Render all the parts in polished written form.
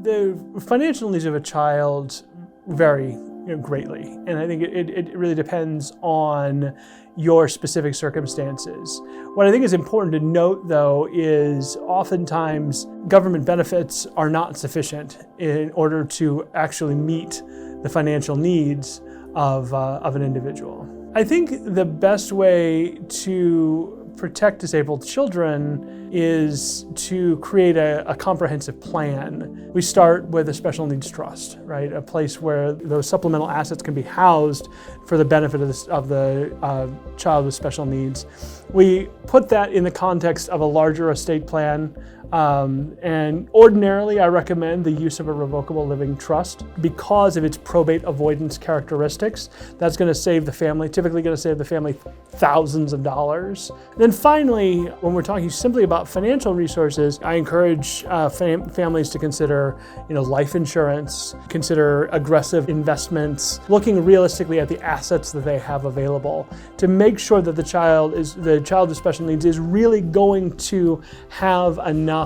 The financial needs of a child vary greatly, and I think it really depends on your specific circumstances. What I think is important to note, though, is oftentimes government benefits are not sufficient in order to actually meet the financial needs of an individual. I think the best way to protect disabled children is to create a comprehensive plan. We start with a special needs trust, right? A place where those supplemental assets can be housed for the benefit of the child with special needs. We put that in the context of a larger estate plan. And ordinarily, I recommend the use of a revocable living trust because of its probate avoidance characteristics. That's going to save the family, typically going to save the family thousands of dollars. And then finally, when we're talking simply about financial resources, I encourage families to consider, life insurance, consider aggressive investments, looking realistically at the assets that they have available to make sure that the child with special needs is really going to have enough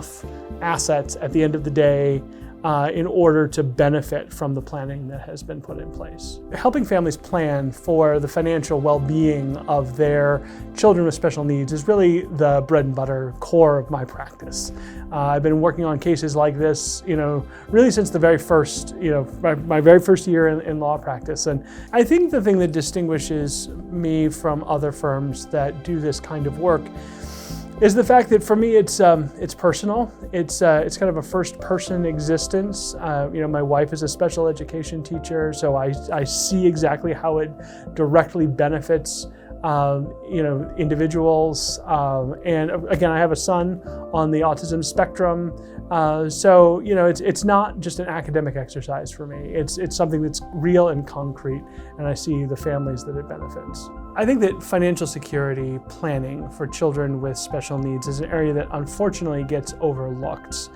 assets at the end of the day in order to benefit from the planning that has been put in place. Helping families plan for the financial well-being of their children with special needs is really the bread and butter core of my practice. I've been working on cases like this, really since the very first, my very first year in law practice. And I think the thing that distinguishes me from other firms that do this kind of work is the fact that for me it's personal. It's kind of a first-person existence. My wife is a special education teacher, so I see exactly how it directly benefits individuals. And again, I have a son on the autism spectrum, so it's not just an academic exercise for me. It's something that's real and concrete, and I see the families that it benefits. I think that financial security planning for children with special needs is an area that unfortunately gets overlooked.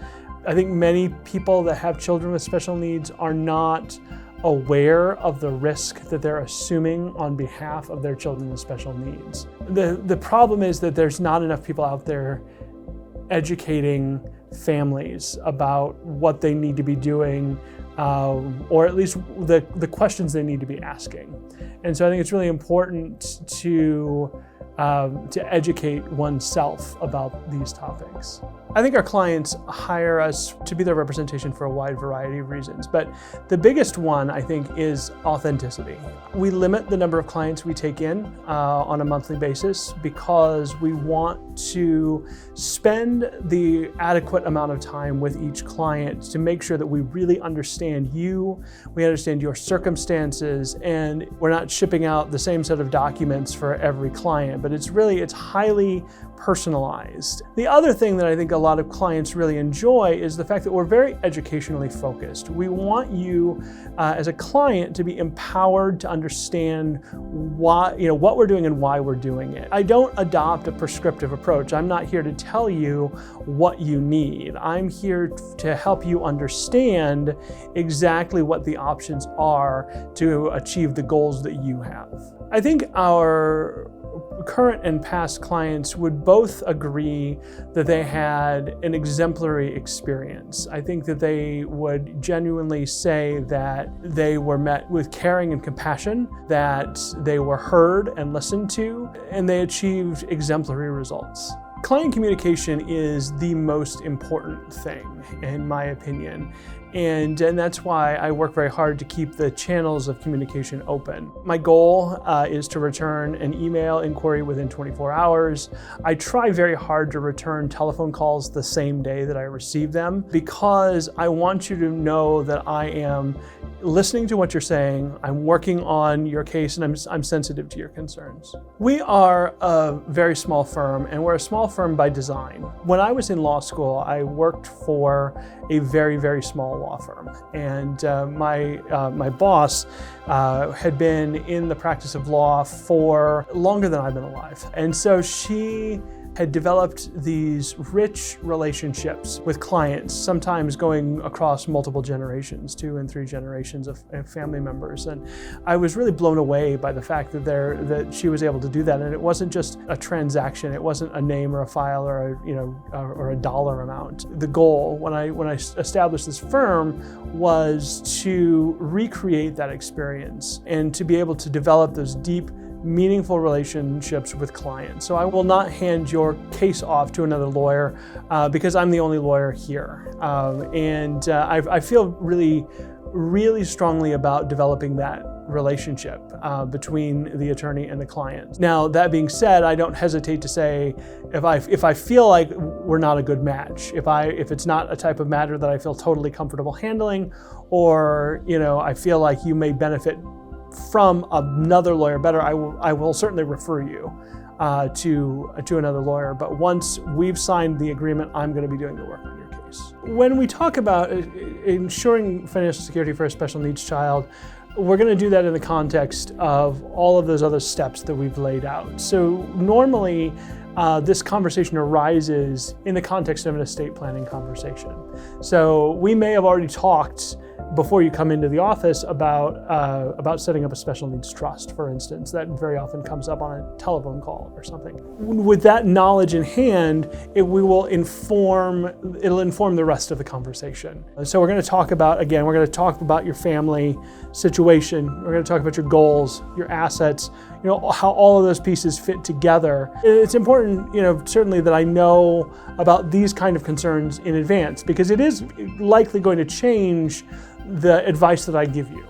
I think many people that have children with special needs are not aware of the risk that they're assuming on behalf of their children with special needs. The problem is that there's not enough people out there educating families about what they need to be doing, or at least the questions they need to be asking. And so I think it's really important to educate oneself about these topics. I think our clients hire us to be their representation for a wide variety of reasons, but the biggest one, I think, is authenticity. We limit the number of clients we take in on a monthly basis because we want to spend the adequate amount of time with each client to make sure that we really understand you, we understand your circumstances, and we're not shipping out the same set of documents for every client, but it's highly personalized. The other thing that I think a lot of clients really enjoy is the fact that we're very educationally focused. We want you as a client to be empowered to understand what we're doing and why we're doing it. I don't adopt a prescriptive approach. I'm not here to tell you what you need. I'm here to help you understand exactly what the options are to achieve the goals that you have. I think our current and past clients would both agree that they had an exemplary experience. I think that they would genuinely say that they were met with caring and compassion, that they were heard and listened to, and they achieved exemplary results. Client communication is the most important thing, in my opinion. And that's why I work very hard to keep the channels of communication open. My goal is to return an email inquiry within 24 hours. I try very hard to return telephone calls the same day that I receive them because I want you to know that I am listening to what you're saying, I'm working on your case, and I'm sensitive to your concerns. We are a very small firm, and we're a small firm by design. When I was in law school, I worked for a very, very small law firm, and my boss had been in the practice of law for longer than I've been alive, and so she had developed these rich relationships with clients, sometimes going across multiple generations, 2 and 3 generations of family members. And I was really blown away by the fact that she was able to do that. And it wasn't just a transaction, it wasn't a name or a file or a dollar amount. The goal when I established this firm was to recreate that experience and to be able to develop those deep, meaningful relationships with clients. So I will not hand your case off to another lawyer because I'm the only lawyer here. I feel really strongly about developing that relationship between the attorney and the client. Now, that being said, I don't hesitate to say if I feel like we're not a good match, if it's not a type of matter that I feel totally comfortable handling, or I feel like you may benefit from another lawyer better, I will certainly refer you to another lawyer. But once we've signed the agreement, I'm going to be doing the work on your case. When we talk about ensuring financial security for a special needs child, we're going to do that in the context of all of those other steps that we've laid out. So normally, this conversation arises in the context of an estate planning conversation. So we may have already talked before you come into the office about setting up a special needs trust, for instance. That very often comes up on a telephone call or something. With that knowledge in hand, it'll inform the rest of the conversation. So we're going to talk about your family situation. We're going to talk about your goals, your assets, how all of those pieces fit together. It's important, certainly that I know about these kind of concerns in advance, because it is likely going to change the advice that I give you.